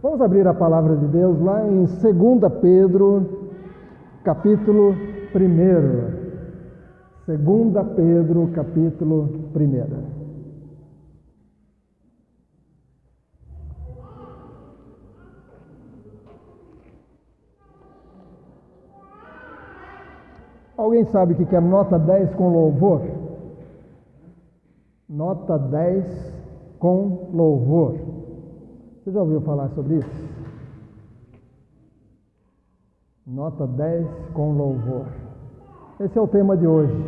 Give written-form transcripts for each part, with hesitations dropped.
Vamos abrir a palavra de Deus lá em 2 Pedro, capítulo 1. 2 Pedro, capítulo 1. Alguém sabe o que é nota 10 com louvor? Nota 10 com louvor. Você já ouviu falar sobre isso? Nota 10 com louvor. Esse é o tema de hoje.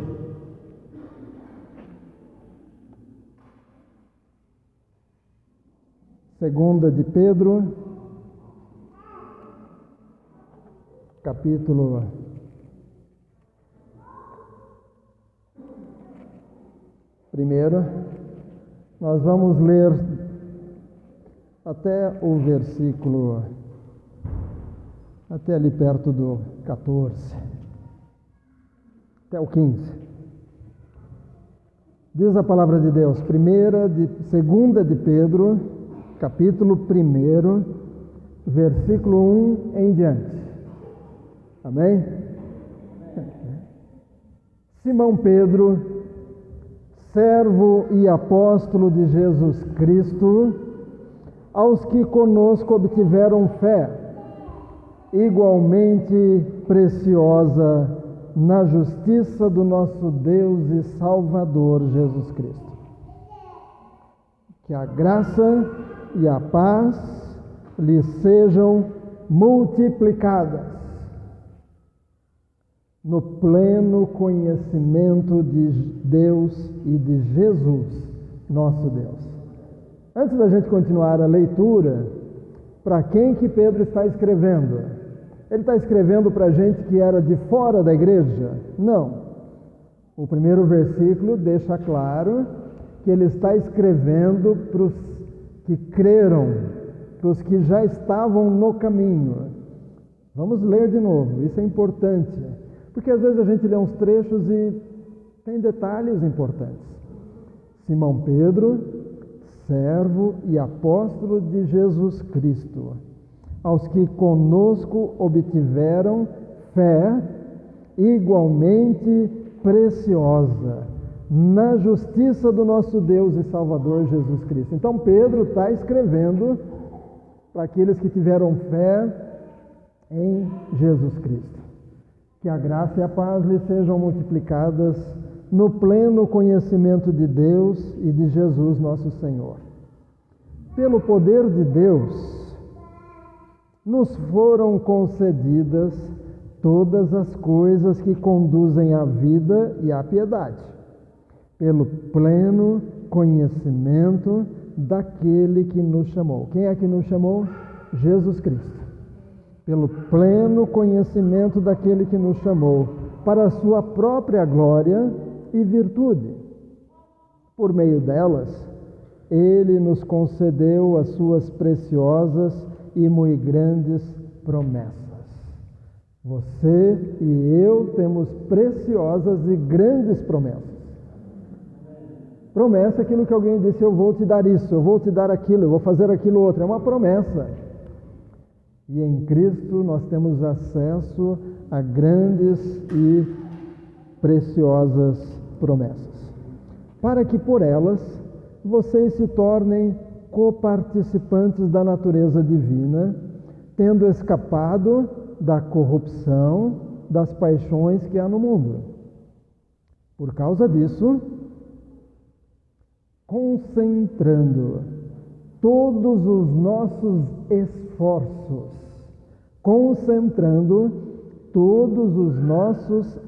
Segunda de Pedro, capítulo 1. Nós vamos ler até o versículo, até ali perto do 14, até o 15. Diz a palavra de Deus, 2 de Pedro, capítulo 1, versículo 1 em diante. Amém? Simão Pedro, servo e apóstolo de Jesus Cristo, aos que conosco obtiveram fé, igualmente preciosa na justiça do nosso Deus e Salvador Jesus Cristo. Que a graça e a paz lhes sejam multiplicadas no pleno conhecimento de Deus e de Jesus, nosso Deus. Antes da gente continuar a leitura, para quem que Pedro está escrevendo? Ele está escrevendo para gente que era de fora da igreja? Não. O primeiro versículo deixa claro que ele está escrevendo para os que creram, para os que já estavam no caminho. Vamos ler de novo, isso é importante, porque às vezes a gente lê uns trechos e tem detalhes importantes. Simão Pedro, servo e apóstolo de Jesus Cristo, aos que conosco obtiveram fé igualmente preciosa na justiça do nosso Deus e Salvador Jesus Cristo. Então Pedro está escrevendo para aqueles que tiveram fé em Jesus Cristo. Que a graça e a paz lhes sejam multiplicadas no pleno conhecimento de Deus e de Jesus nosso Senhor. Pelo poder de Deus, nos foram concedidas todas as coisas que conduzem à vida e à piedade, pelo pleno conhecimento daquele que nos chamou. Quem é que nos chamou? Jesus Cristo. Pelo pleno conhecimento daquele que nos chamou, para a sua própria glória e virtude. Por meio delas, ele nos concedeu as suas preciosas e muito grandes promessas. Você e eu temos preciosas e grandes promessas. Promessa é aquilo que alguém disse: eu vou te dar isso, eu vou te dar aquilo, eu vou fazer aquilo outro. É uma promessa. E em Cristo nós temos acesso a grandes e preciosas promessas, para que por elas vocês se tornem coparticipantes da natureza divina, tendo escapado da corrupção das paixões que há no mundo. Por causa disso, concentrando todos os nossos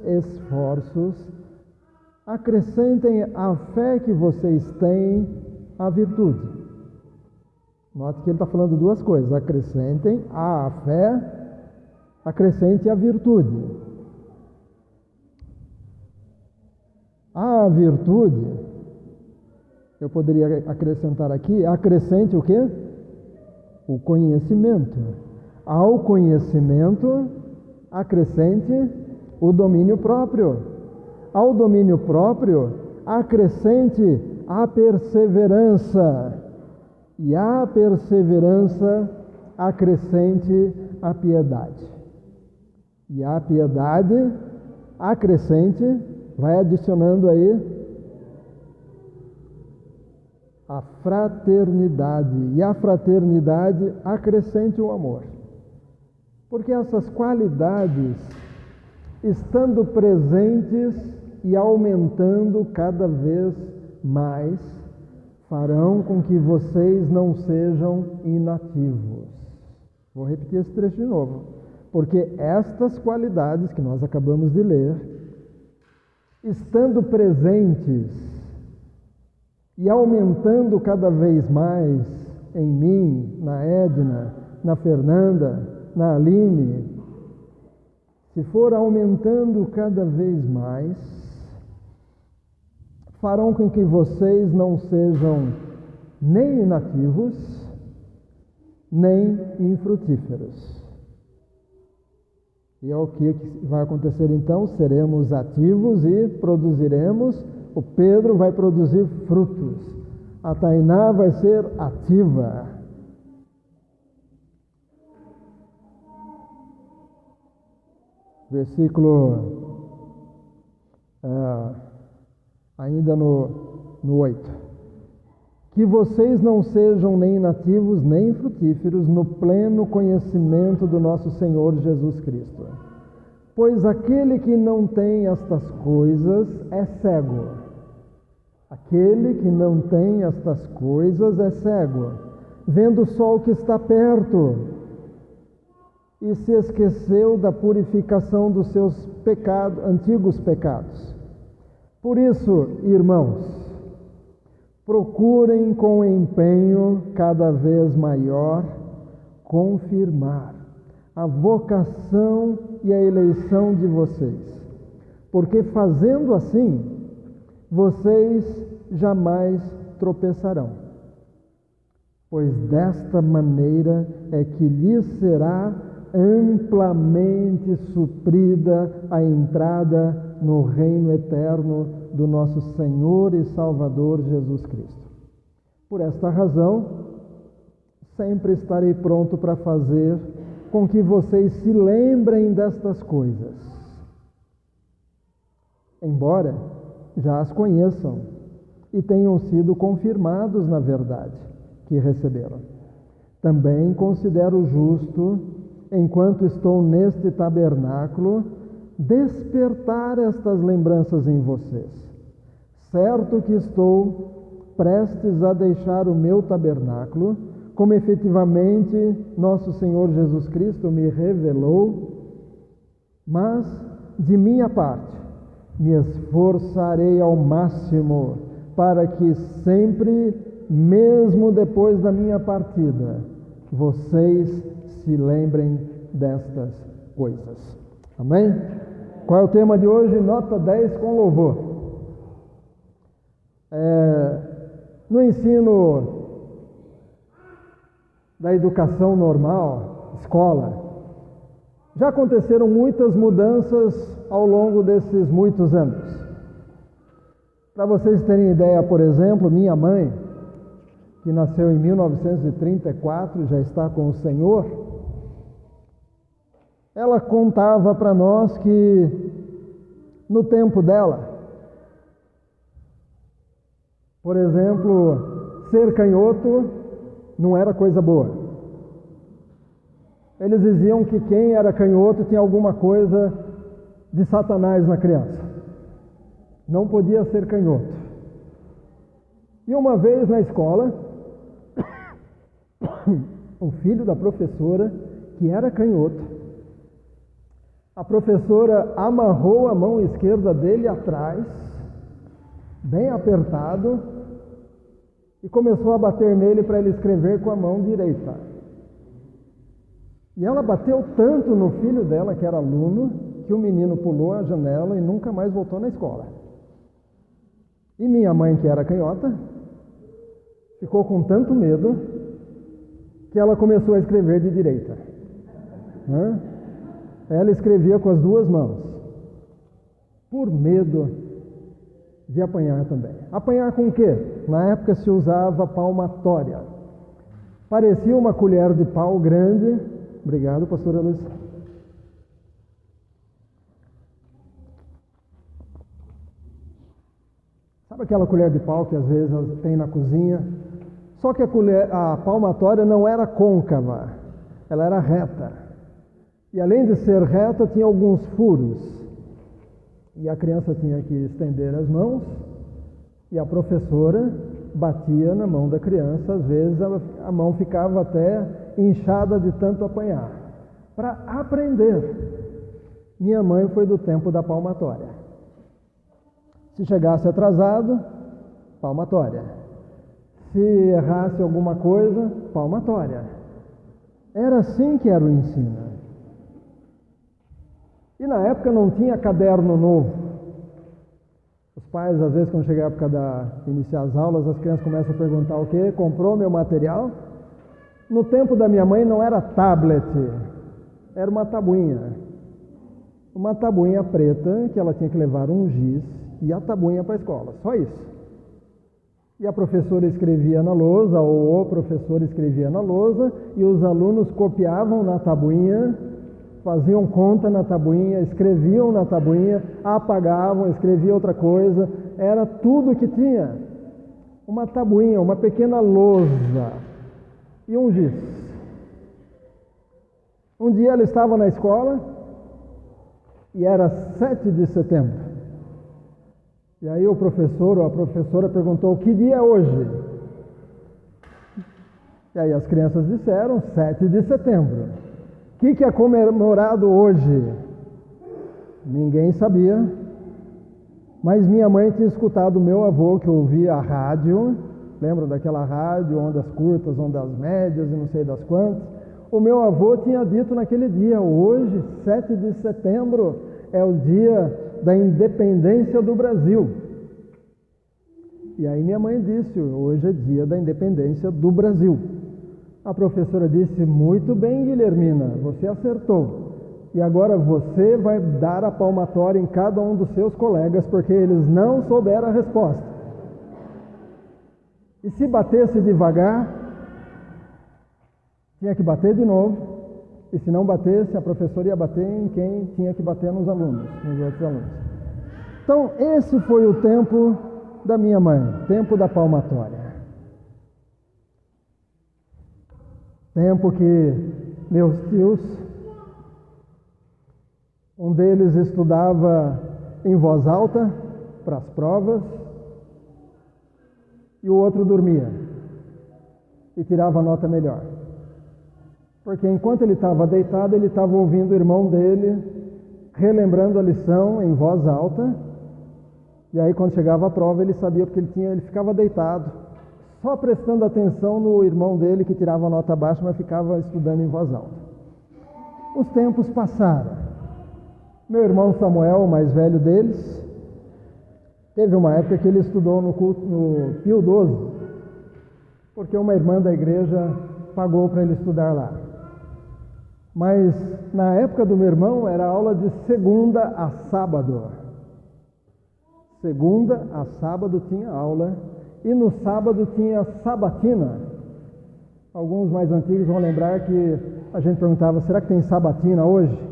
esforços, acrescentem à fé que vocês têm a virtude. Note que ele está falando duas coisas: acrescentem à fé, acrescente a virtude. A virtude, eu poderia acrescentar aqui, acrescente o quê? O conhecimento. Ao conhecimento, acrescente o domínio próprio. Ao domínio próprio, acrescente a perseverança. E à perseverança, acrescente a piedade. E a piedade acrescente, vai adicionando aí a fraternidade. E a fraternidade acrescente o amor. Porque essas qualidades, estando presentes e aumentando cada vez mais, farão com que vocês não sejam inativos. Vou repetir esse trecho de novo. Porque estas qualidades que nós acabamos de ler, estando presentes e aumentando cada vez mais em mim, na Edna, na Fernanda, na Aline, se for aumentando cada vez mais, farão com que vocês não sejam nem inativos, nem infrutíferos. E é o que vai acontecer então, seremos ativos e produziremos. O Pedro vai produzir frutos, a Tainá vai ser ativa. Versículo, ainda no 8. Que vocês não sejam nem inativos, nem frutíferos no pleno conhecimento do nosso Senhor Jesus Cristo. Pois aquele que não tem estas coisas é cego. Aquele que não tem estas coisas é cego, vendo só o que está perto, e se esqueceu da purificação dos seus antigos pecados. Por isso, irmãos, procurem com empenho cada vez maior confirmar a vocação e a eleição de vocês, porque fazendo assim, vocês jamais tropeçarão, pois desta maneira é que lhes será amplamente suprida a entrada no reino eterno do nosso Senhor e Salvador Jesus Cristo. Por esta razão, sempre estarei pronto para fazer com que vocês se lembrem destas coisas, embora já as conheçam e tenham sido confirmados na verdade que receberam. Também considero justo, enquanto estou neste tabernáculo, despertar estas lembranças em vocês. Certo que estou prestes a deixar o meu tabernáculo, como efetivamente nosso Senhor Jesus Cristo me revelou, mas de minha parte me esforçarei ao máximo para que sempre, mesmo depois da minha partida, vocês se lembrem destas coisas. Amém? Qual é o tema de hoje? Nota 10 com louvor. No ensino da educação normal, escola, já aconteceram muitas mudanças ao longo desses muitos anos. Para vocês terem ideia, por exemplo, minha mãe, que nasceu em 1934, já está com o Senhor, ela contava para nós que no tempo dela, por exemplo, ser canhoto não era coisa boa. Eles diziam que quem era canhoto tinha alguma coisa de Satanás na criança. Não podia ser canhoto. E uma vez na escola, o filho da professora, que era canhoto, a professora amarrou a mão esquerda dele atrás, bem apertado, e começou a bater nele para ele escrever com a mão direita. E ela bateu tanto no filho dela, que era aluno, que o menino pulou a janela e nunca mais voltou na escola. E minha mãe, que era canhota, ficou com tanto medo que ela começou a escrever de direita. Ela escrevia com as duas mãos, por medo de apanhar também. Apanhar com o quê? Na época se usava palmatória. Parecia uma colher de pau grande. Obrigado, pastora Luiz. Sabe aquela colher de pau que às vezes tem na cozinha? Só que a palmatória não era côncava, ela era reta. E além de ser reta, tinha alguns furos. E a criança tinha que estender as mãos, e a professora batia na mão da criança. Às vezes a mão ficava até inchada de tanto apanhar. Para aprender. Minha mãe foi do tempo da palmatória. Se chegasse atrasado, palmatória. Se errasse alguma coisa, palmatória. Era assim que era o ensino. E na época não tinha caderno novo. Os pais, às vezes, quando chega a época de iniciar as aulas, as crianças começam a perguntar o quê? Comprou meu material? No tempo da minha mãe não era tablet, era uma tabuinha. Uma tabuinha preta que ela tinha que levar um giz e a tabuinha para a escola, só isso. E a professora escrevia na lousa, ou o professor escrevia na lousa, e os alunos copiavam na tabuinha, faziam conta na tabuinha, escreviam na tabuinha, apagavam, escreviam outra coisa, era tudo que tinha. Uma tabuinha, uma pequena lousa e um giz. Um dia ela estava na escola e era 7 de setembro. E aí o professor ou a professora perguntou: que dia é hoje? E aí as crianças disseram: 7 de setembro. O que é comemorado hoje? Ninguém sabia, mas minha mãe tinha escutado meu avô, que ouvia a rádio. Lembra daquela rádio, ondas curtas, ondas médias e não sei das quantas? O meu avô tinha dito naquele dia: hoje, 7 de setembro, é o dia da independência do Brasil. E aí minha mãe disse: hoje é dia da independência do Brasil. A professora disse: muito bem, Guilhermina, você acertou. E agora você vai dar a palmatória em cada um dos seus colegas, porque eles não souberam a resposta. E se batesse devagar, tinha que bater de novo. E se não batesse, a professora ia bater em quem tinha que bater nos alunos, nos outros alunos. Então, esse foi o tempo da minha mãe, tempo da palmatória. Tempo que meus tios, um deles estudava em voz alta para as provas e o outro dormia e tirava nota melhor. Porque enquanto ele estava deitado, ele estava ouvindo o irmão dele relembrando a lição em voz alta. E aí quando chegava a prova ele sabia, porque ele ficava deitado, só prestando atenção no irmão dele que tirava a nota baixa, mas ficava estudando em voz alta. Os tempos passaram. Meu irmão Samuel, o mais velho deles, teve uma época que ele estudou no Pio XII, porque uma irmã da igreja pagou para ele estudar lá. Mas na época do meu irmão era aula de segunda a sábado. Segunda a sábado tinha aula, e no sábado tinha sabatina. Alguns mais antigos vão lembrar que a gente perguntava: será que tem sabatina hoje?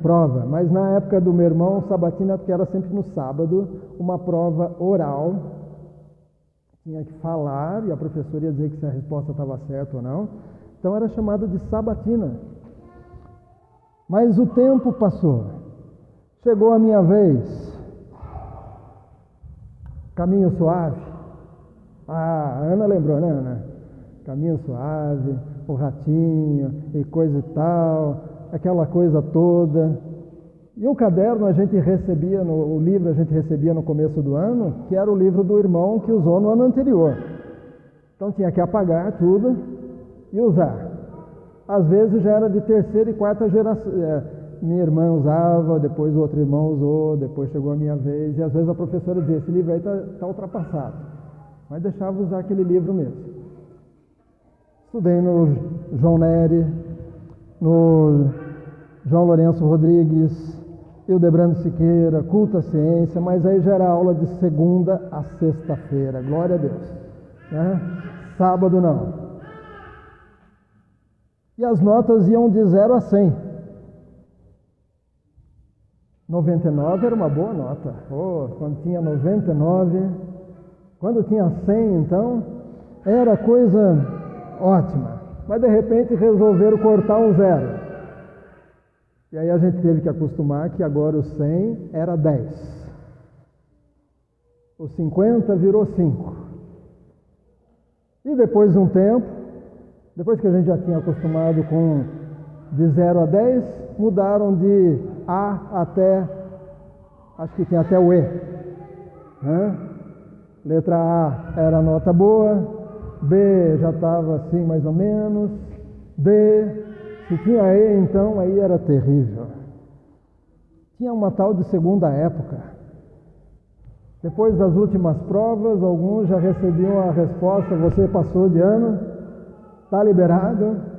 Prova. Mas na época do meu irmão, sabatina, porque era sempre no sábado, uma prova oral. Tinha que falar e a professora ia dizer que se a resposta estava certa ou não. Então era chamada de sabatina. Mas o tempo passou. Chegou a minha vez. Caminho suave. A Ana lembrou, né, Ana? Caminho suave, o ratinho e coisa e tal, aquela coisa toda. E o caderno a gente recebia, o livro a gente recebia no começo do ano, que era o livro do irmão que usou no ano anterior. Então tinha que apagar tudo e usar. Às vezes já era de terceira e quarta geração. Minha irmã usava, depois o outro irmão usou, depois chegou a minha vez. E às vezes a professora dizia: esse livro aí está ultrapassado. Mas deixava usar aquele livro mesmo. Estudei no João Nery, no João Lourenço Rodrigues, Hildebrando Siqueira, Culta Ciência, mas aí já era aula de segunda a sexta-feira, glória a Deus. Sábado não. E as notas iam de 0 a 100. 99 era uma boa nota. Quando tinha 99, quando tinha 100, então, era coisa ótima. Mas de repente resolveram cortar um 0. E aí a gente teve que acostumar que agora o 100 era 10. O 50 virou 5. E depois de um tempo, depois que a gente já tinha acostumado com de 0 a 10, mudaram de A até, acho que tinha até o E. Né? Letra A era nota boa, B já estava assim mais ou menos, D, se tinha E então aí era terrível. Tinha uma tal de segunda época. Depois das últimas provas, alguns já recebiam a resposta: você passou de ano, está liberado.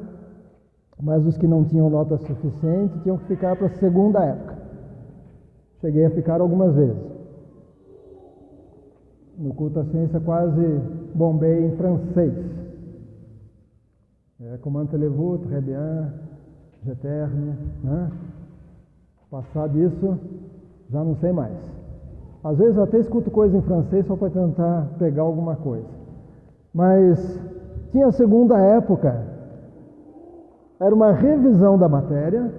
Mas os que não tinham nota suficiente tinham que ficar para a segunda época. Cheguei a ficar algumas vezes. No culto à ciência quase bombei em francês. Comment allez-vous, très bien, je termine. Né? Passar disso, já não sei mais. Às vezes eu até escuto coisa em francês só para tentar pegar alguma coisa. Mas tinha a segunda época. Era uma revisão da matéria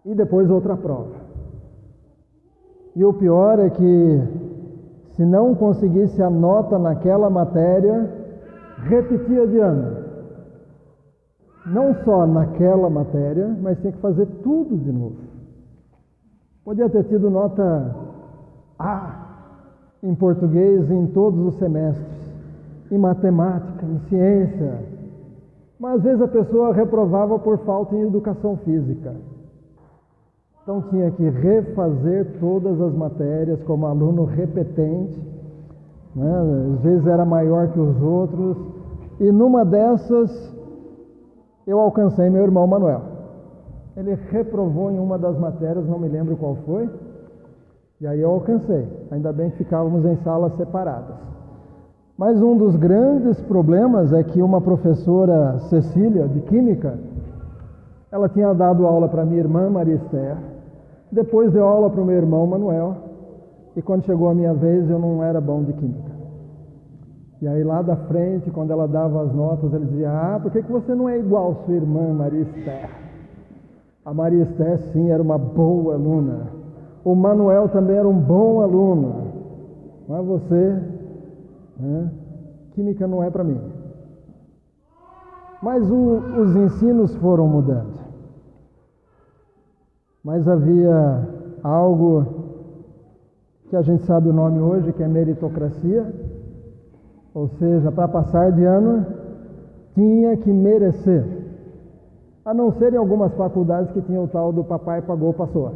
e depois outra prova. E o pior é que, se não conseguisse a nota naquela matéria, repetia de ano. Não só naquela matéria, mas tinha que fazer tudo de novo. Podia ter tido nota A em português em todos os semestres, em matemática, em ciência. Mas às vezes a pessoa reprovava por falta em educação física. Então tinha que refazer todas as matérias como aluno repetente, né? Às vezes era maior que os outros. E numa dessas eu alcancei meu irmão Manuel. Ele reprovou em uma das matérias, não me lembro qual foi, e aí eu alcancei. Ainda bem que ficávamos em salas separadas. Mas um dos grandes problemas é que uma professora, Cecília, de Química, ela tinha dado aula para minha irmã Maria Esther, depois deu aula para o meu irmão Manuel, e quando chegou a minha vez eu não era bom de Química. E aí lá da frente, quando ela dava as notas, ele dizia: por que você não é igual sua irmã Maria Esther? A Maria Esther, sim, era uma boa aluna. O Manuel também era um bom aluno. Mas você... Química não é para mim. Mas os ensinos foram mudando. Mas havia algo que a gente sabe o nome hoje, que é meritocracia. Ou seja, para passar de ano, tinha que merecer. A não ser em algumas faculdades que tinham o tal do papai pagou, passou.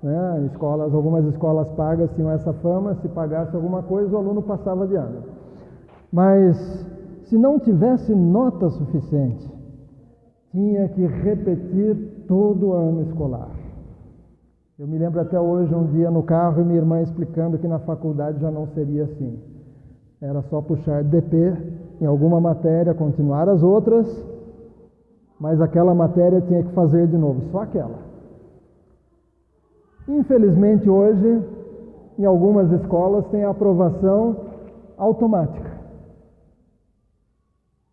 Né? Algumas escolas pagas tinham essa fama: se pagasse alguma coisa, o aluno passava de ano. Mas se não tivesse nota suficiente, tinha que repetir todo o ano escolar. Eu me lembro até hoje, um dia no carro, e minha irmã explicando que na faculdade já não seria assim. Era só puxar DP em alguma matéria, continuar as outras, mas aquela matéria tinha que fazer de novo, só aquela. Infelizmente hoje, em algumas escolas, tem a aprovação automática.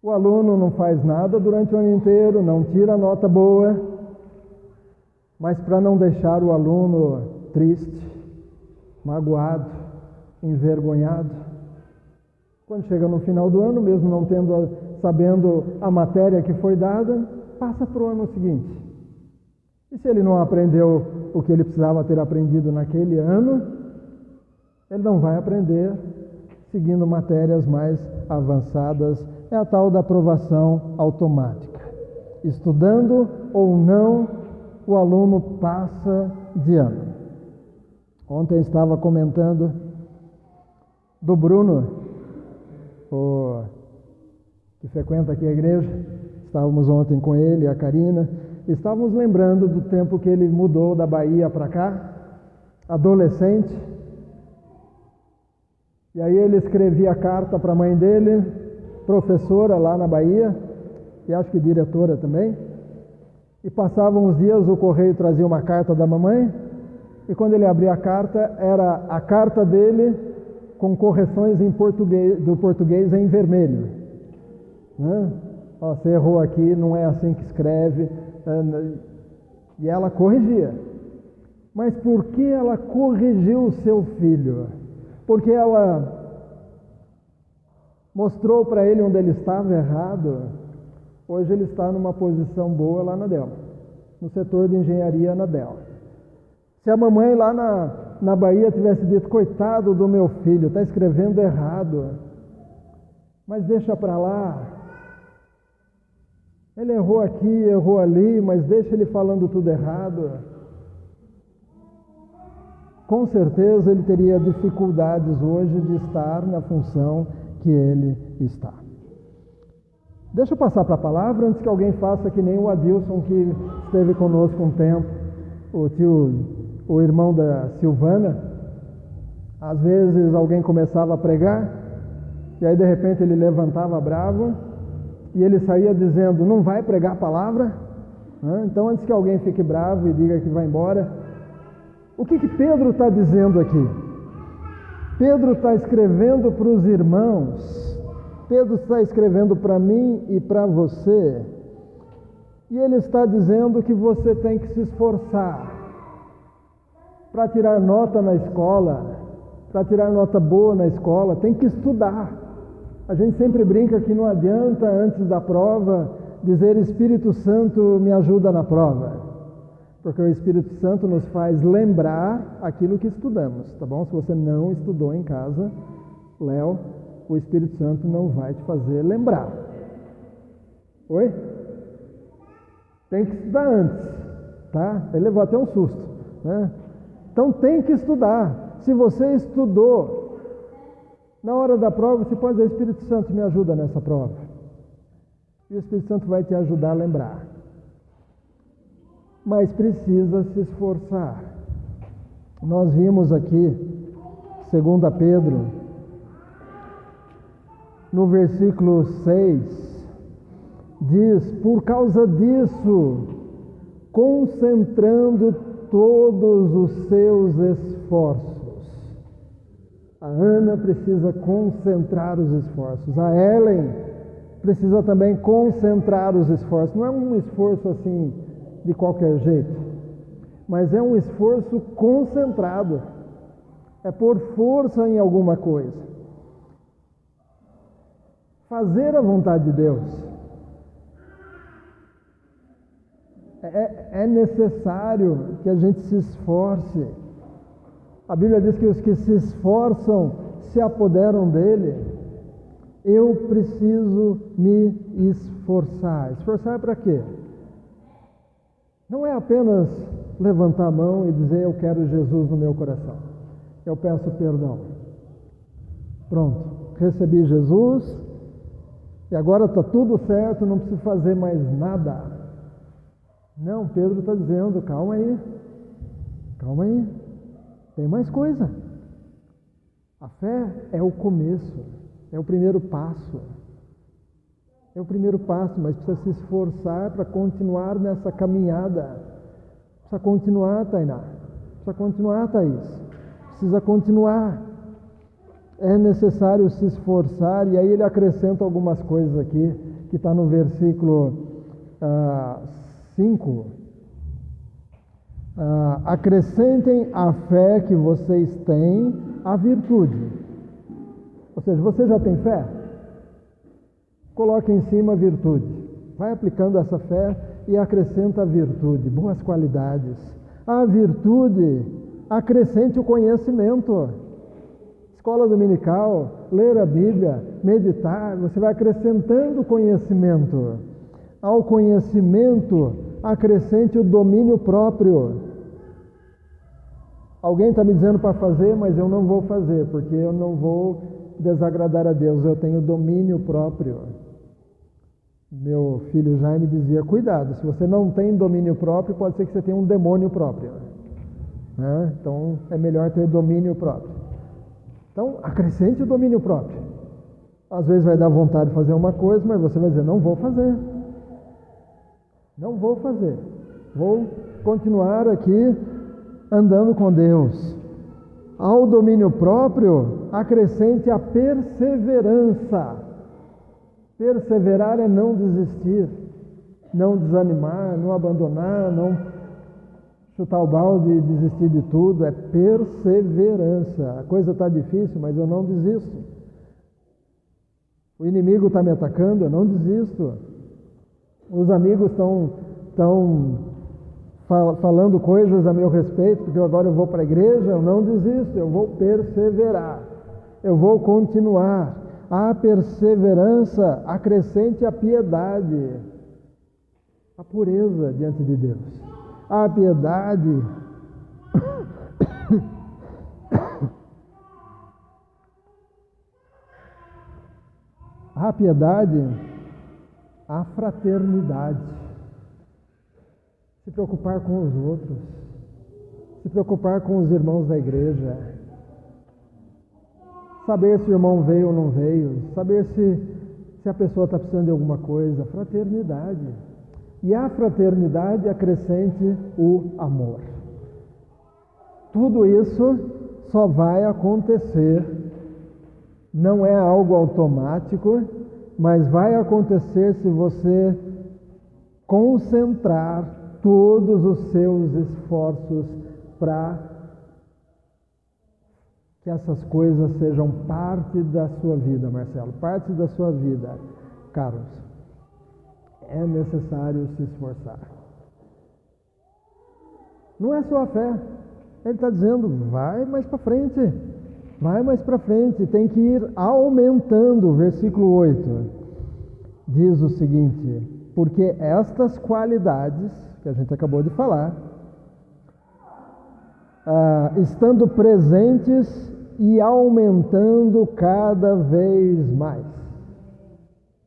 O aluno não faz nada durante o ano inteiro, não tira nota boa, mas para não deixar o aluno triste, magoado, envergonhado, quando chega no final do ano, mesmo não sabendo a matéria que foi dada, passa para o ano seguinte. E se ele não aprendeu o que ele precisava ter aprendido naquele ano, ele não vai aprender seguindo matérias mais avançadas. É a tal da aprovação automática. Estudando ou não, o aluno passa de ano. Ontem estava comentando do Bruno, que frequenta aqui a igreja. Estávamos ontem com ele e a Karina. Estávamos lembrando do tempo que ele mudou da Bahia para cá, adolescente. E aí ele escrevia carta para a mãe dele, professora lá na Bahia, e acho que diretora também. E passavam uns dias, o correio trazia uma carta da mamãe, e quando ele abria a carta, era a carta dele com correções em português, do português em vermelho. Né? Ó, você errou aqui, não é assim que escreve. E ela corrigia. Mas por que ela corrigiu o seu filho? Porque ela mostrou para ele onde ele estava errado. Hoje ele está numa posição boa lá na Dell, no setor de engenharia na Dell. Se a mamãe lá na Bahia tivesse dito, coitado do meu filho, está escrevendo errado, mas deixa para lá, ele errou aqui, errou ali, mas deixa ele falando tudo errado, com certeza ele teria dificuldades hoje de estar na função que ele está. Deixa eu passar para a palavra antes que alguém faça que nem o Adilson, que esteve conosco um tempo, o irmão da Silvana. Às vezes alguém começava a pregar, e aí de repente ele levantava bravo, e ele saía dizendo, não vai pregar a palavra? Então antes que alguém fique bravo e diga que vai embora, o que Pedro está dizendo aqui? Pedro está escrevendo para os irmãos, Pedro está escrevendo para mim e para você, e ele está dizendo que você tem que se esforçar para tirar nota na escola, para tirar nota boa na escola, tem que estudar. A gente sempre brinca que não adianta, antes da prova, dizer Espírito Santo me ajuda na prova, porque o Espírito Santo nos faz lembrar aquilo que estudamos, tá bom? Se você não estudou em casa, Léo, o Espírito Santo não vai te fazer lembrar. Oi? Tem que estudar antes, tá? Ele levou até um susto, né? Então tem que estudar. Se você estudou, na hora da prova você pode dizer, Espírito Santo me ajuda nessa prova. E o Espírito Santo vai te ajudar a lembrar. Mas precisa se esforçar. Nós vimos aqui, 2 Pedro, no versículo 6, diz, por causa disso, concentrando todos os seus esforços. A Ana precisa concentrar os esforços. A Ellen precisa também concentrar os esforços. Não é um esforço assim de qualquer jeito, mas é um esforço concentrado. É pôr força em alguma coisa. Fazer a vontade de Deus. É necessário que a gente se esforce. A Bíblia diz que os que se esforçam se apoderam dele. Eu preciso me esforçar. Esforçar para quê? Não é apenas levantar a mão e dizer eu quero Jesus no meu coração. Eu peço perdão. Pronto, recebi Jesus e agora está tudo certo, não preciso fazer mais nada. Não, Pedro está dizendo, calma aí, tem mais coisa. A fé é o começo, é o primeiro passo. É o primeiro passo, mas precisa se esforçar para continuar nessa caminhada. Precisa continuar, Tainá. Precisa continuar, Thaís. Precisa continuar. É necessário se esforçar, e aí ele acrescenta algumas coisas aqui, que está no versículo 5. Acrescentem à fé que vocês têm a virtude. Ou seja, você já tem fé? Coloque em cima a virtude. Vai aplicando essa fé e acrescenta a virtude, boas qualidades. A virtude, acrescente o conhecimento. Escola dominical, ler a Bíblia, meditar, você vai acrescentando conhecimento. Ao conhecimento, acrescente o domínio próprio. Alguém está me dizendo para fazer, mas eu não vou fazer, porque eu não vou desagradar a Deus, eu tenho domínio próprio. Meu filho Jaime dizia, cuidado, se você não tem domínio próprio, pode ser que você tenha um demônio próprio. Né? Então, é melhor ter domínio próprio. Então, acrescente o domínio próprio. Às vezes vai dar vontade de fazer uma coisa, mas você vai dizer, não vou fazer. Não vou fazer. Vou continuar aqui andando com Deus. Ao domínio próprio, acrescente a perseverança. Perseverar é não desistir, não desanimar, não abandonar, não chutar o balde e desistir de tudo. É perseverança. A coisa está difícil, mas eu não desisto. O inimigo está me atacando, eu não desisto. Os amigos estão falando coisas a meu respeito, porque agora eu vou para a igreja, eu não desisto, eu vou perseverar, eu vou continuar. A perseverança acrescente a piedade, a pureza diante de Deus. A piedade a piedade, a fraternidade. Se preocupar com os outros, se preocupar com os irmãos da igreja, saber se o irmão veio ou não veio, saber se a pessoa está precisando de alguma coisa. Fraternidade. E a fraternidade acrescente o amor. Tudo isso só vai acontecer, não é algo automático, mas vai acontecer se você concentrar todos os seus esforços para que essas coisas sejam parte da sua vida, Marcelo, parte da sua vida, Carlos. É necessário se esforçar. Não é só a fé. Ele está dizendo, vai mais para frente. Vai mais para frente. Tem que ir aumentando. Versículo 8 diz o seguinte: porque estas qualidades, que a gente acabou de falar, estando presentes e aumentando cada vez mais.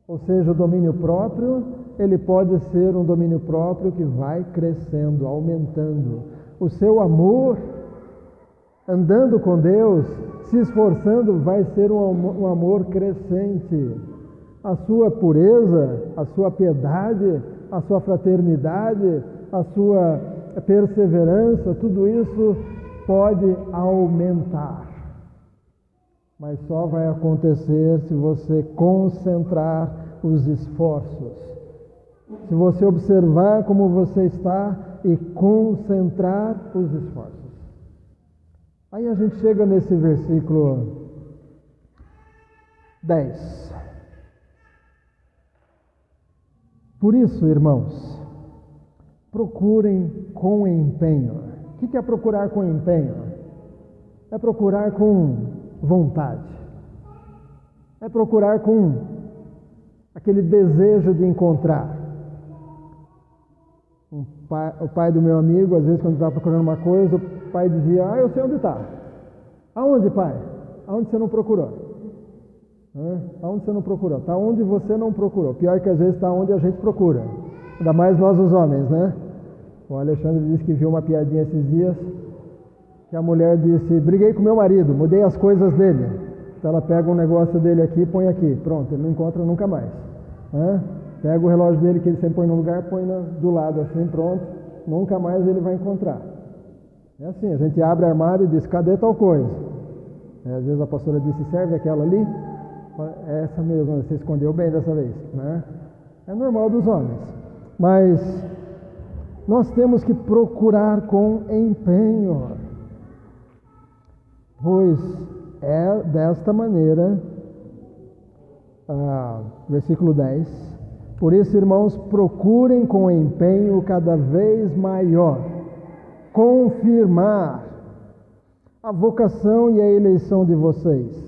Ou seja, o domínio próprio, ele pode ser um domínio próprio que vai crescendo, aumentando. O seu amor, andando com Deus, se esforçando, vai ser um amor crescente. A sua pureza, a sua piedade, a sua fraternidade, a sua perseverança, tudo isso pode aumentar. Mas só vai acontecer se você concentrar os esforços. Se você observar como você está e concentrar os esforços. Aí a gente chega nesse versículo 10. Por isso, irmãos, procurem com empenho. O que é procurar com empenho? É procurar com vontade. É procurar com aquele desejo de encontrar. O pai do meu amigo, às vezes quando estava procurando uma coisa, o pai dizia, eu sei onde está. Aonde, pai? Aonde você não procurou? Aonde você não procurou? Está onde você não procurou. Pior que às vezes está onde a gente procura. Ainda mais nós os homens, né? O Alexandre disse que viu uma piadinha esses dias, que a mulher disse, briguei com meu marido, mudei as coisas dele. Então ela pega um negócio dele aqui e põe aqui. Pronto, ele não encontra nunca mais. Pega o relógio dele que ele sempre põe no lugar, põe do lado assim, pronto. Nunca mais ele vai encontrar. É assim, a gente abre o armário e diz, cadê tal coisa? Às vezes a pastora disse, serve aquela ali? É essa mesmo, você escondeu bem dessa vez, né? É normal dos homens. Mas nós temos que procurar com empenho. Pois é desta maneira, versículo 10, por isso, irmãos, procurem com empenho cada vez maior confirmar a vocação e a eleição de vocês.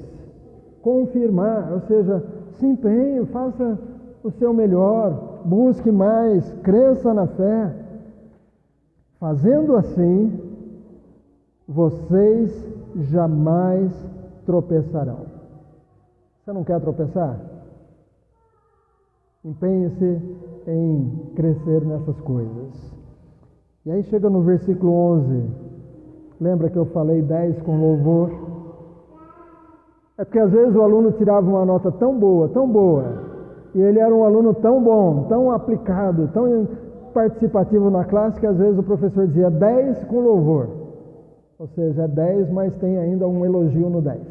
Confirmar, ou seja, se empenhe, faça o seu melhor, busque mais, cresça na fé. Fazendo assim, vocês jamais tropeçarão. Você não quer tropeçar? Empenhe-se em crescer nessas coisas. E aí chega no versículo 11. Lembra que eu falei 10 com louvor? É porque às vezes o aluno tirava uma nota tão boa, e ele era um aluno tão bom, tão aplicado, participativo na classe que às vezes o professor dizia 10 com louvor. Ou seja, é 10, mas tem ainda um elogio no 10.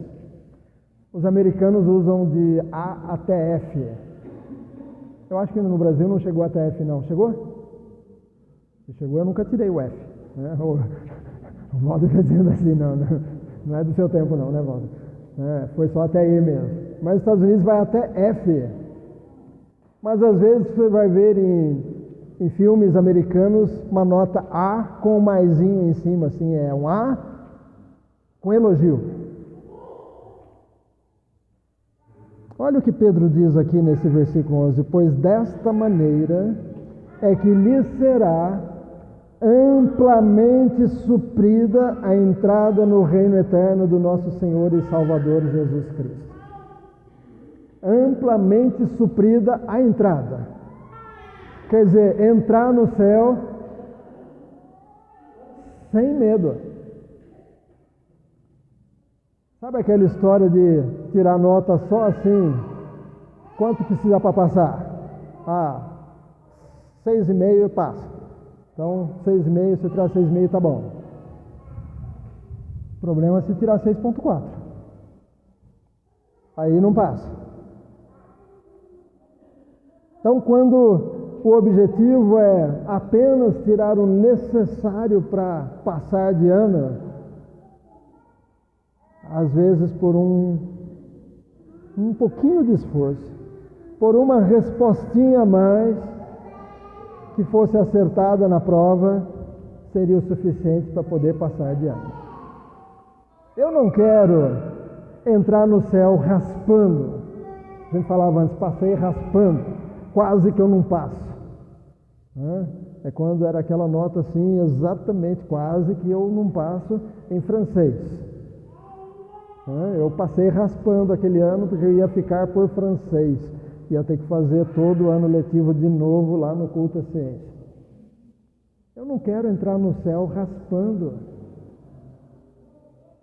Os americanos usam de A até F. Eu acho que no Brasil não chegou até F, não. Chegou? Se chegou, eu nunca tirei o F. Né? O Walter está dizendo assim, não é do seu tempo não, né, Walter? Foi só até E mesmo. Mas nos Estados Unidos vai até F. Mas às vezes você vai ver em filmes americanos uma nota A com um maisinho em cima, assim, é um A com elogio. Olha o que Pedro diz aqui nesse versículo 11: pois desta maneira é que lhes será amplamente suprida a entrada no reino eterno do nosso Senhor e Salvador Jesus Cristo. Amplamente suprida a entrada. Quer dizer, entrar no céu sem medo. Sabe aquela história de tirar nota só assim? Quanto precisa para passar? 6,5 passa. Então, 6,5, se tirar 6,5 tá bom. O problema é se tirar 6,4. Aí não passa. Então, quando o objetivo é apenas tirar o necessário para passar de ano, às vezes por um pouquinho de esforço, por uma respostinha a mais que fosse acertada na prova, seria o suficiente para poder passar de ano. Eu não quero entrar no céu raspando. A gente falava antes, passei raspando, quase que eu não passo. É quando era aquela nota assim, exatamente quase que eu não passo em francês. Eu passei raspando aquele ano porque eu ia ficar por francês. Ia ter que fazer todo o ano letivo de novo lá no culto à ciência. Eu não quero entrar no céu raspando.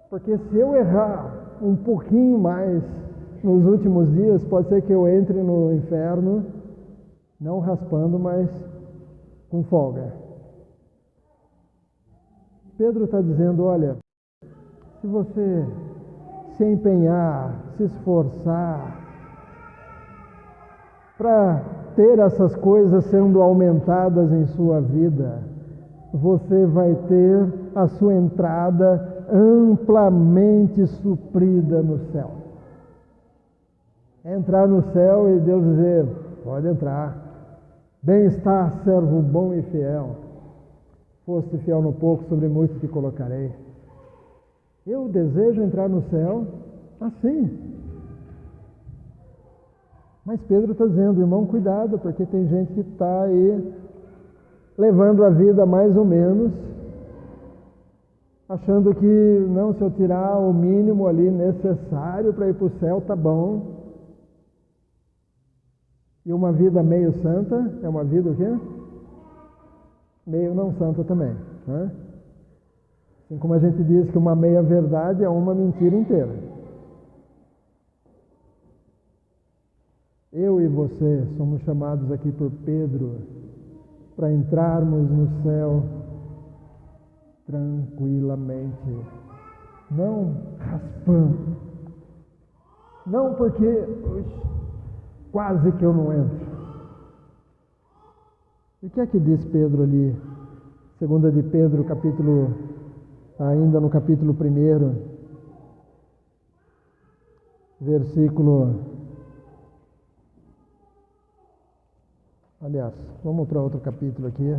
Porque se eu errar um pouquinho mais nos últimos dias, pode ser que eu entre no inferno, não raspando, mas com folga. Pedro está dizendo, olha, se você se empenhar, se esforçar para ter essas coisas sendo aumentadas em sua vida, você vai ter a sua entrada amplamente suprida no céu. Entrar no céu e Deus dizer, pode entrar, bem-estar, servo bom e fiel, foste fiel no pouco, sobre muito te colocarei. Eu desejo entrar no céu assim. Mas Pedro está dizendo, irmão, cuidado, porque tem gente que está aí levando a vida mais ou menos, achando que, não, se eu tirar o mínimo ali necessário para ir para o céu, tá bom. E uma vida meio santa é uma vida o quê? Meio não santa também. Né? Assim como a gente diz que uma meia verdade é uma mentira inteira. Eu e você somos chamados aqui por Pedro para entrarmos no céu tranquilamente, não raspando, não porque quase que eu não entro. E o que é que diz Pedro ali? Segunda de Pedro, ainda no capítulo 1, versículo... Aliás, vamos para outro capítulo aqui.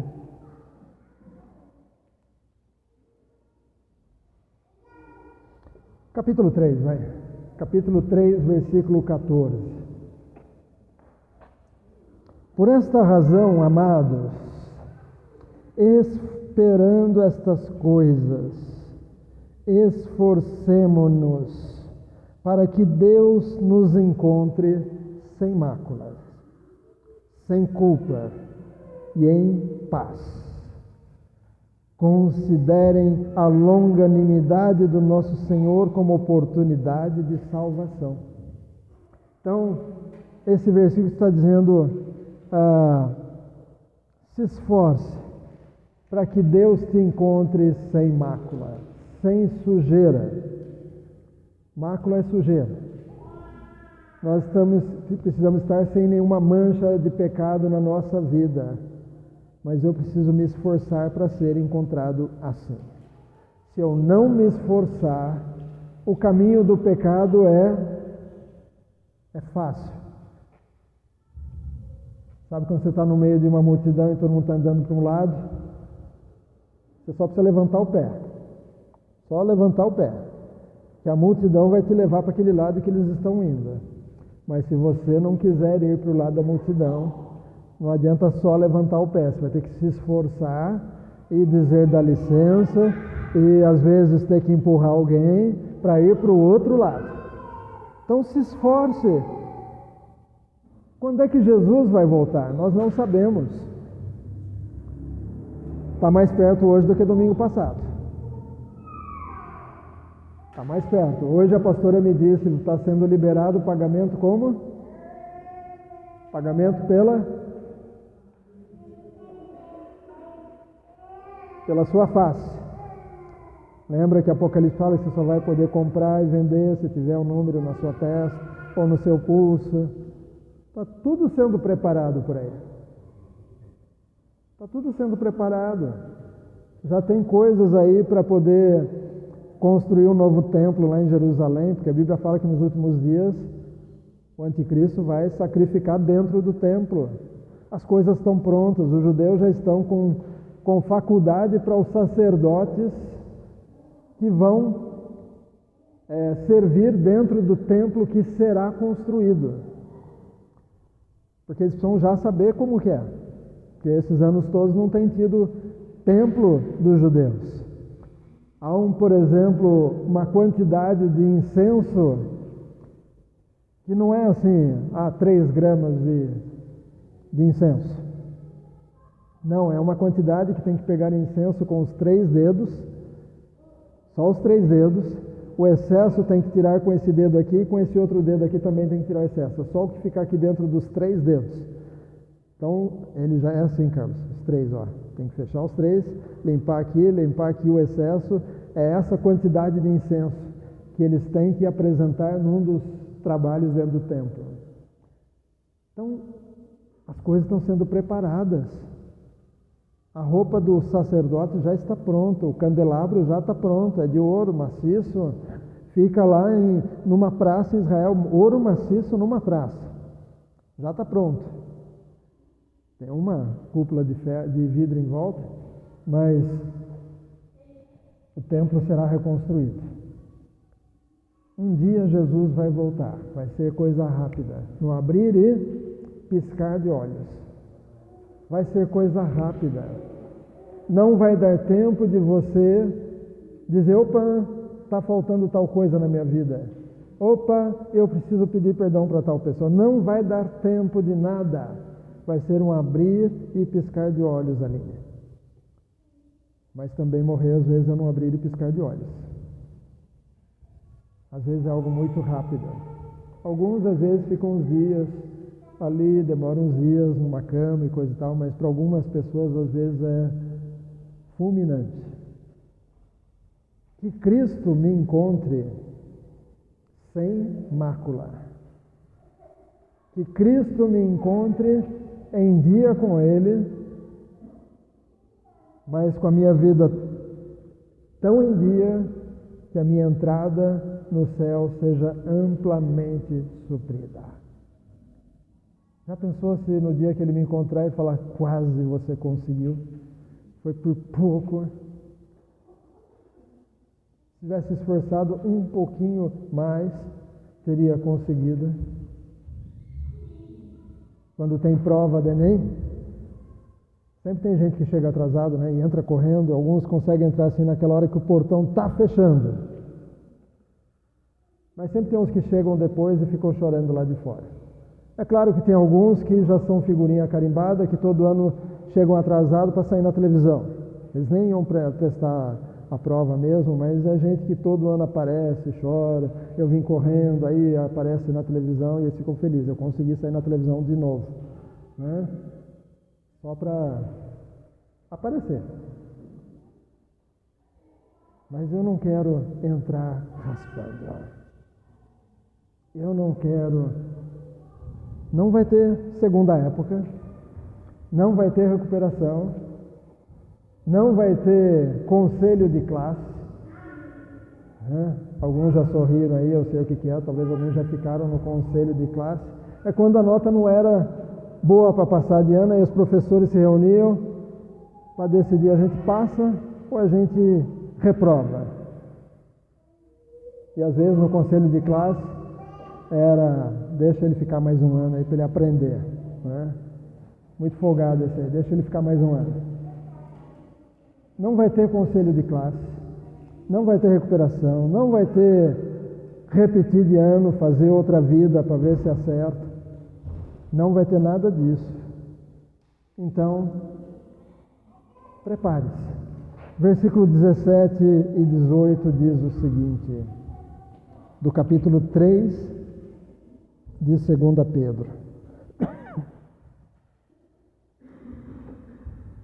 Capítulo 3, vai. Capítulo 3, versículo 14. Por esta razão, amados, esperando estas coisas, esforcemo-nos para que Deus nos encontre sem mácula, sem culpa e em paz. Considerem a longanimidade do nosso Senhor como oportunidade de salvação. Então, esse versículo está dizendo, Se esforce para que Deus te encontre sem mácula, sem sujeira. Mácula é sujeira. Nós precisamos estar sem nenhuma mancha de pecado na nossa vida, mas eu preciso me esforçar para ser encontrado assim. Se eu não me esforçar, o caminho do pecado é fácil. Sabe quando você está no meio de uma multidão e todo mundo está andando para um lado? Você só precisa levantar o pé. Só levantar o pé. Que a multidão vai te levar para aquele lado que eles estão indo. Mas se você não quiser ir para o lado da multidão, não adianta só levantar o pé. Você vai ter que se esforçar e dizer dá licença e às vezes ter que empurrar alguém para ir para o outro lado. Então se esforce. Quando é que Jesus vai voltar? Nós não sabemos. Está mais perto hoje do que domingo passado. Está mais perto. Hoje a pastora me disse que está sendo liberado o pagamento como? Pagamento pela sua face. Lembra que Apocalipse fala que você só vai poder comprar e vender se tiver um número na sua testa ou no seu pulso. Está tudo sendo preparado por aí. Está tudo sendo preparado. Já tem coisas aí para poder construir um novo templo lá em Jerusalém, porque a Bíblia fala que nos últimos dias o anticristo vai sacrificar dentro do templo. As coisas estão prontas, os judeus já estão com faculdade para os sacerdotes que vão servir dentro do templo que será construído. Porque eles precisam já saber como que é. Porque esses anos todos não tem tido templo dos judeus. Há, por exemplo, uma quantidade de incenso que não é assim, 3 gramas de incenso. Não, é uma quantidade que tem que pegar incenso com os 3 dedos, só os 3 dedos. O excesso tem que tirar com esse dedo aqui e com esse outro dedo aqui também tem que tirar o excesso. Só o que ficar aqui dentro dos 3 dedos. Então, ele já é assim, Carlos, os 3, ó. Tem que fechar os 3, limpar aqui o excesso. É essa quantidade de incenso que eles têm que apresentar num dos trabalhos dentro do templo. Então, as coisas estão sendo preparadas. A roupa do sacerdote já está pronta, o candelabro já está pronto, é de ouro maciço, fica lá numa praça em Israel, ouro maciço numa praça, já está pronto. Tem uma cúpula de vidro em volta, mas o templo será reconstruído. Um dia Jesus vai voltar, vai ser coisa rápida, no abrir e piscar de olhos. Vai ser coisa rápida. Não vai dar tempo de você dizer, opa, está faltando tal coisa na minha vida. Opa, eu preciso pedir perdão para tal pessoa. Não vai dar tempo de nada. Vai ser um abrir e piscar de olhos ali. Mas também morrer às vezes é não abrir e piscar de olhos. Às vezes é algo muito rápido. Alguns às vezes ficam uns dias ali, demoram uns dias numa cama e coisa e tal, mas para algumas pessoas às vezes é fulminante. Que Cristo me encontre sem mácula. Que Cristo me encontre em dia com Ele, mas com a minha vida tão em dia que a minha entrada no céu seja amplamente suprida. Já pensou se no dia que Ele me encontrar e falar, quase você conseguiu, foi por pouco. Se tivesse esforçado um pouquinho mais, teria conseguido. Quando tem prova do Enem, sempre tem gente que chega atrasado, né, e entra correndo. Alguns conseguem entrar assim naquela hora que o portão está fechando. Mas sempre tem uns que chegam depois e ficam chorando lá de fora. É claro que tem alguns que já são figurinha carimbada, que todo ano chegam atrasados para sair na televisão. Eles nem iam prestar a prova mesmo, mas é gente que todo ano aparece, chora. Eu vim correndo, aí aparece na televisão e eles ficam felizes. Eu consegui sair na televisão de novo. Né? só para aparecer. Mas eu não quero entrar raspando. Eu não quero. Não vai ter segunda época, não vai ter recuperação, não vai ter conselho de classe. Alguns já sorriram aí, eu sei o que é, talvez alguns já ficaram no conselho de classe. É quando a nota não era boa para passar de ano, aí os professores se reuniam para decidir: a gente passa ou a gente reprova. E às vezes no conselho de classe era: deixa ele ficar mais um ano aí para ele aprender. Né? Muito folgado esse aí, deixa ele ficar mais um ano. Não vai ter conselho de classe, não vai ter recuperação, não vai ter repetir de ano, fazer outra vida para ver se acerta. Não vai ter nada disso. Então, prepare-se. Versículo 17 e 18 diz o seguinte, do capítulo 3 de 2 Pedro.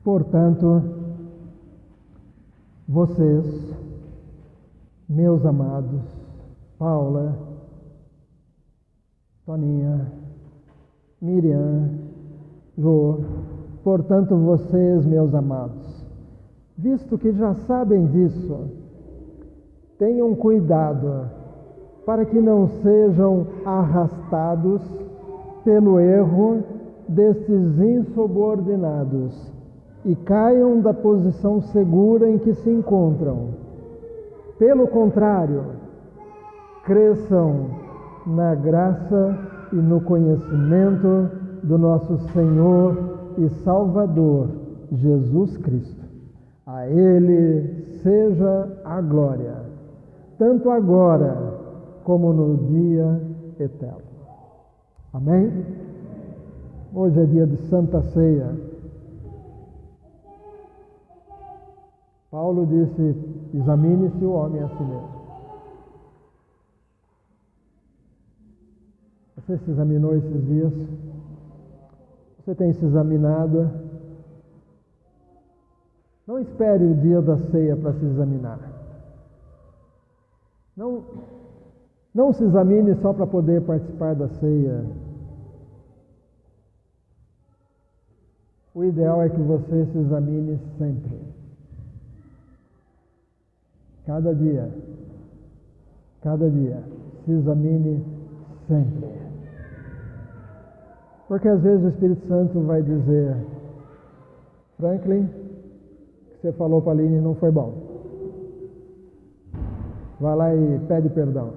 Portanto, vocês, meus amados, Paula, Toninha, Miriam, Jô, portanto, vocês, meus amados, visto que já sabem disso, tenham cuidado para que não sejam arrastados pelo erro destes insubordinados e caiam da posição segura em que se encontram. Pelo contrário, cresçam na graça e no conhecimento do nosso Senhor e Salvador, Jesus Cristo. A Ele seja a glória, tanto agora como no dia eterno. Amém? Hoje é dia de Santa Ceia. Paulo disse: examine-se o homem a si mesmo. Você se examinou esses dias? Você tem se examinado? Não espere o dia da ceia para se examinar. Não se examine só para poder participar da ceia. O ideal é que você se examine sempre. Cada dia, se examine sempre. Porque às vezes o Espírito Santo vai dizer: Franklin, o que você falou para a Aline não foi bom. Vai lá e pede perdão.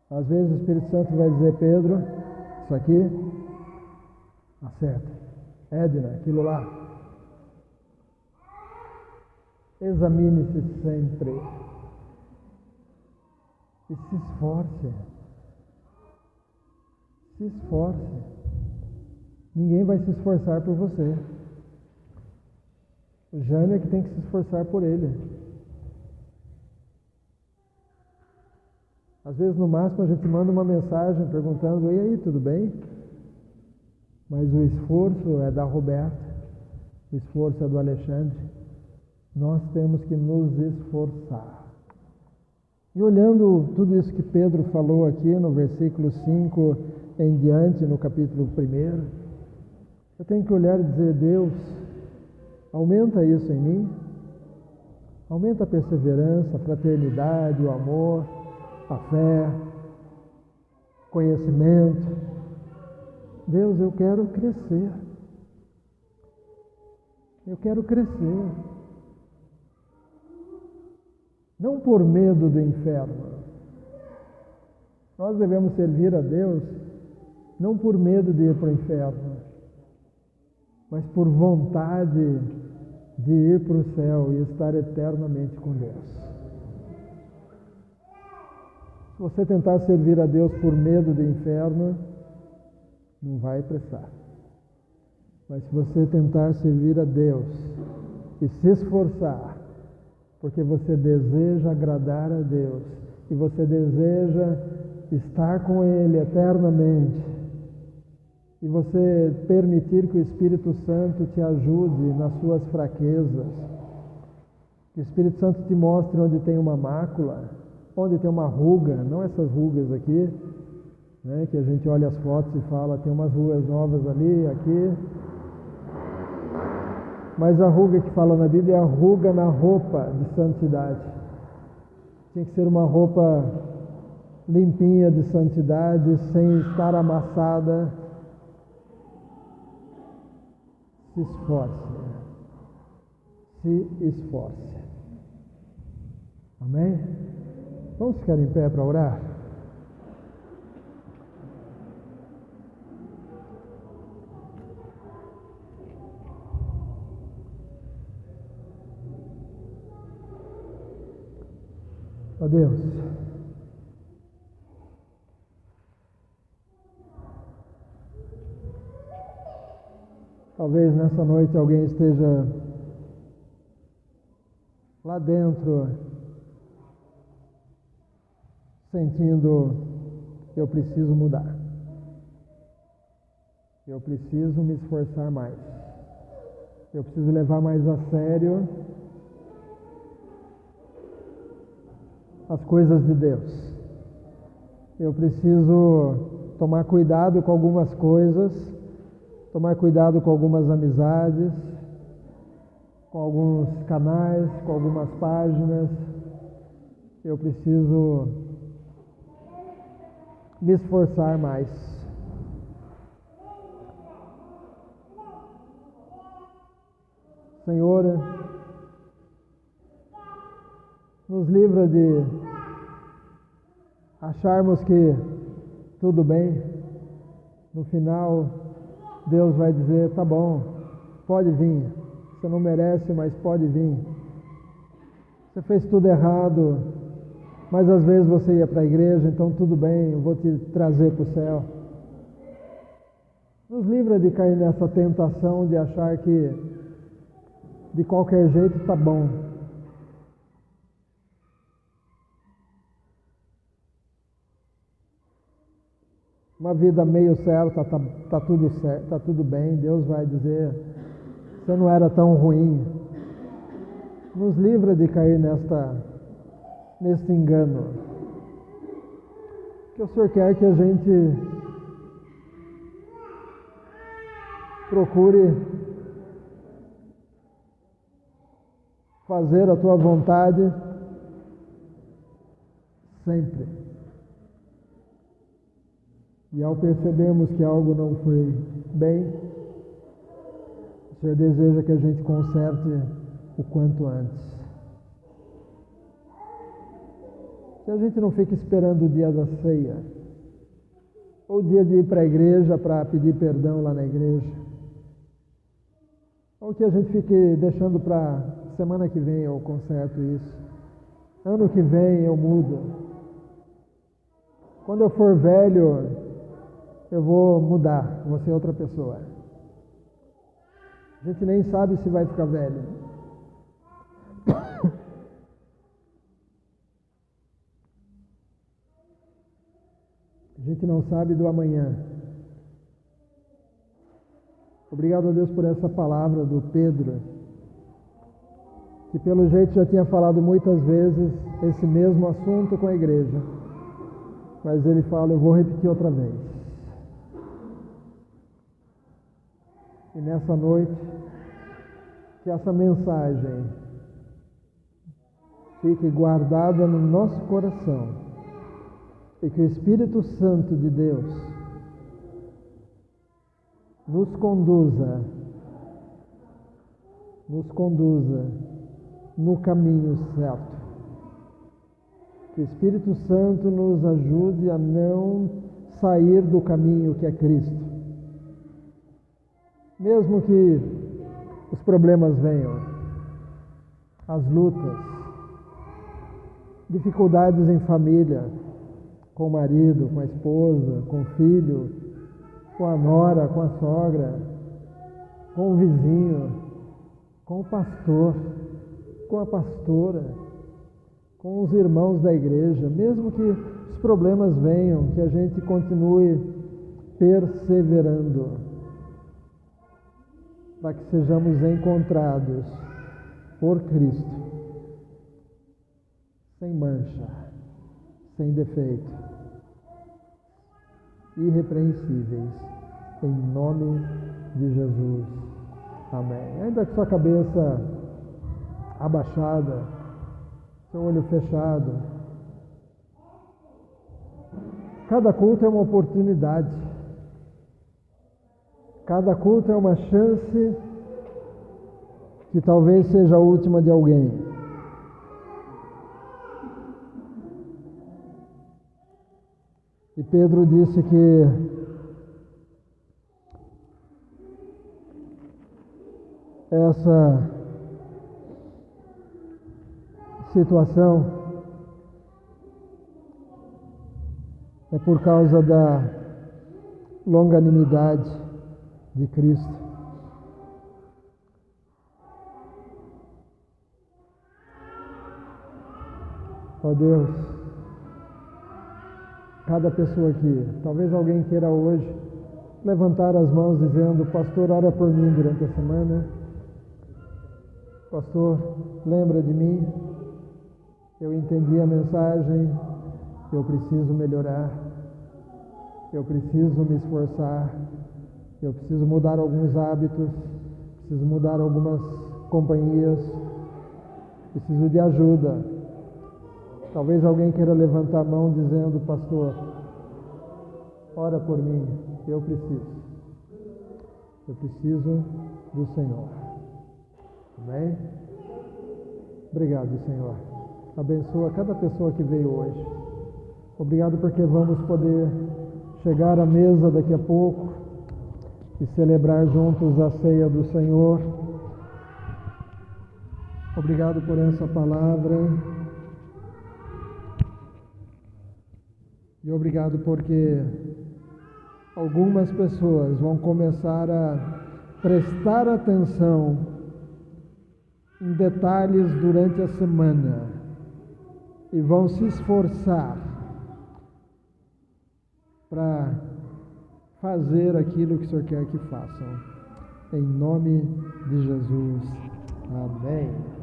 Às vezes o Espírito Santo vai dizer: Pedro, isso aqui, acerta. Edna, aquilo lá. Examine-se sempre. E se esforce. Se esforce. Ninguém vai se esforçar por você. O Jânio é que tem que se esforçar por ele. Às vezes, no máximo, a gente manda uma mensagem perguntando: e aí, tudo bem? Mas o esforço é da Roberta, o esforço é do Alexandre. Nós temos que nos esforçar. E olhando tudo isso que Pedro falou aqui no versículo 5 em diante, no capítulo 1, eu tenho que olhar e dizer: Deus, aumenta isso em mim, aumenta a perseverança, a fraternidade, o amor, a fé, conhecimento. Deus, eu quero crescer. Eu quero crescer. Não por medo do inferno. Nós devemos servir a Deus não por medo de ir para o inferno, mas por vontade de ir para o céu e estar eternamente com Deus. Se você tentar servir a Deus por medo do inferno, não vai prestar. Mas se você tentar servir a Deus e se esforçar, porque você deseja agradar a Deus e você deseja estar com Ele eternamente e você permitir que o Espírito Santo te ajude nas suas fraquezas, que o Espírito Santo te mostre onde tem uma mácula, onde tem uma ruga, não essas rugas aqui, né, que a gente olha as fotos e fala, tem umas rugas novas ali, aqui, mas a ruga que fala na Bíblia é a ruga na roupa de santidade. Tem que ser uma roupa limpinha de santidade, sem estar amassada. Se esforce. Se esforce. Amém? Vamos ficar em pé para orar? Ó Deus, talvez nessa noite alguém esteja lá dentro sentindo: eu preciso mudar, eu preciso me esforçar mais, eu preciso levar mais a sério as coisas de Deus. Eu preciso tomar cuidado com algumas coisas, tomar cuidado com algumas amizades, com alguns canais, com algumas páginas. Eu preciso me esforçar mais. Senhor, nos livra de acharmos que tudo bem. No final, Deus vai dizer: tá bom, pode vir. Você não merece, mas pode vir. Você fez tudo errado, mas às vezes você ia para a igreja, então tudo bem, eu vou te trazer para o céu. Nos livra de cair nessa tentação de achar que de qualquer jeito tá bom. Uma vida meio certa, tá tudo certo, tá tudo bem. Deus vai dizer: você não era tão ruim. Nos livra de cair nesse engano. Que o Senhor quer que a gente procure fazer a tua vontade sempre. E ao percebermos que algo não foi bem, o Senhor deseja que a gente conserte o quanto antes. Que a gente não fique esperando o dia da ceia, ou o dia de ir para a igreja para pedir perdão lá na igreja, ou que a gente fique deixando para semana que vem eu conserto isso, ano que vem eu mudo, quando eu for velho eu vou mudar, vou ser outra pessoa. A gente nem sabe se vai ficar velho. A gente não sabe do amanhã. Obrigado a Deus por essa palavra do Pedro, que pelo jeito já tinha falado muitas vezes esse mesmo assunto com a igreja, mas ele fala: eu vou repetir outra vez. E nessa noite, que essa mensagem fique guardada no nosso coração e que o Espírito Santo de Deus nos conduza no caminho certo. Que o Espírito Santo nos ajude a não sair do caminho que é Cristo. Mesmo que os problemas venham, as lutas, dificuldades em família, com o marido, com a esposa, com o filho, com a nora, com a sogra, com o vizinho, com o pastor, com a pastora, com os irmãos da igreja, mesmo que os problemas venham, que a gente continue perseverando, para que sejamos encontrados por Cristo, sem mancha, sem defeito, irrepreensíveis, em nome de Jesus. Amém. Ainda com sua cabeça abaixada, seu olho fechado, cada culto é uma oportunidade, cada culto é uma chance que talvez seja a última de alguém. E Pedro disse que essa situação é por causa da longanimidade de Cristo. Ó Deus, cada pessoa aqui, talvez alguém queira hoje levantar as mãos dizendo: pastor, ora por mim durante a semana. Pastor, lembra de mim, eu entendi a mensagem, eu preciso melhorar, eu preciso me esforçar, eu preciso mudar alguns hábitos, preciso mudar algumas companhias, preciso de ajuda. Talvez alguém queira levantar a mão dizendo: pastor, ora por mim, eu preciso do Senhor. Amém? Obrigado, Senhor. Abençoa cada pessoa que veio hoje. Obrigado porque vamos poder chegar à mesa daqui a pouco e celebrar juntos a ceia do Senhor. Obrigado por essa palavra. E obrigado porque algumas pessoas vão começar a prestar atenção em detalhes durante a semana e vão se esforçar para fazer aquilo que o Senhor quer que façam. Em nome de Jesus. Amém.